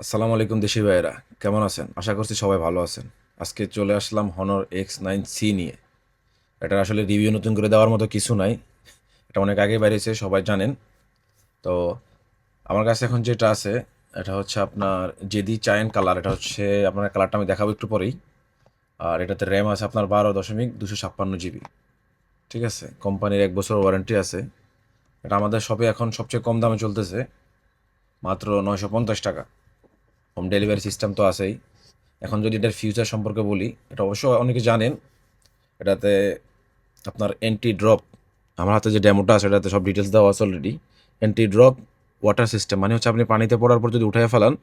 আসসালামু আলাইকুম দেশি ভাইয়েরা, কেমন আছেন? আশা করছি সবাই ভালো আছেন। আজকে চলে আসলাম হনর X9C নিয়ে। এটার আসলে রিভিউ নতুন করে দেওয়ার মতো কিছু নাই। এটা অনেক আগে বেরিয়েছে, সবাই জানেন। তো আমার কাছে এখন যেটা আছে, এটা হচ্ছে আপনার জেদি চায়ন কালার। এটা হচ্ছে আপনার কালারটা আমি দেখাবো একটু পরেই। আর এটাতে র্যাম আছে আপনার 12.256 জিবি। ঠিক আছে, কোম্পানির 1 বছর ওয়ারেন্টি আছে। এটা আমাদের শপে এখন সবচেয়ে কম দামে চলতেছে, মাত্র 950 টাকা। হোম ডেলিভারি সিস্টেম তো আছেই। এখন যদি এটার ফিউচার সম্পর্কে বলি, এটা অবশ্য অনেকে জানেন। এটাতে আপনার অ্যান্টি ড্রপ, আমার হাতে যে ডেমোটা আছে এটাতে সব ডিটেলস দেওয়া আছে already. Anti drop water system, মানে হচ্ছে আপনি পানিতে পড়ার পর যদি উঠায় ফেলান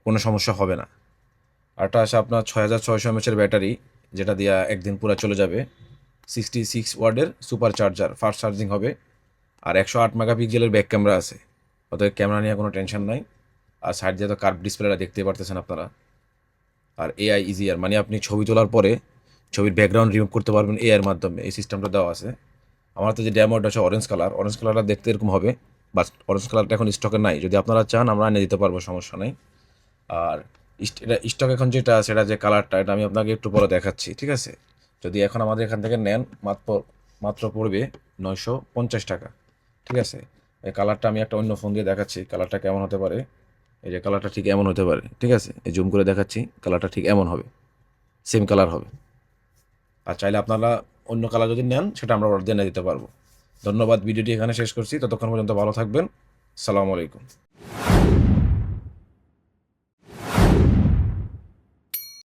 কোনো সমস্যা হবে না। আর এটা আছে আপনার 6600 mAh ব্যাটারি, যেটা দিয়ে একদিন পুরো চলে যাবে। 66 ওয়াটের সুপার চার্জার, ফাস্ট চার্জিং হবে। আর 108 মেগাপিক্সেলের ব্যাক ক্যামেরা আছে, অতএব ক্যামেরা নিয়ে কোনো টেনশন নাই। আর সাইড দিয়ে তো কার্ভ ডিসপ্লেটা দেখতেই পারতেছেন আপনারা। আর এআই ইজিয়ার, মানে আপনি ছবি তোলার পরে ছবির ব্যাকগ্রাউন্ড রিমুভ করতে পারবেন এআইয়ের মাধ্যমে, এই সিস্টেমটা দেওয়া আছে। আমার তো যে ড্যামোটা হচ্ছে অরেঞ্জ কালার, অরেঞ্জ কালারটা দেখতে এরকম হবে, বাট অরেঞ্জ কালারটা এখন স্টকে নাই। যদি আপনারা চান আমরা এনে দিতে পারবো, সমস্যা নেই। আর এটা স্টক এখন যেটা আছে, এটা যে কালারটা, এটা আমি আপনাকে একটু পরে দেখাচ্ছি, ঠিক আছে? যদি এখন আমাদের এখান থেকে নেন, মাত্র মাত্র পড়বে 950 টাকা। ঠিক আছে, এই কালারটা আমি একটা অন্য ফোন দিয়ে দেখাচ্ছি, কালারটা কেমন হতে পারে। এই যে কালারটা ঠিক এমন হতে পারে, ঠিক আছে? এই জুম করে দেখাচ্ছি, কালারটা ঠিক এমন হবে, সেম কালার হবে। আর চাইলে আপনারা অন্য কালার যদি নেন, সেটা আমরা অর্ডার দিয়ে এনে দিতে পারবো। ধন্যবাদ, ভিডিওটি এখানে শেষ করছি। ততক্ষণ পর্যন্ত ভালো থাকবেন। সালামু আলাইকুম।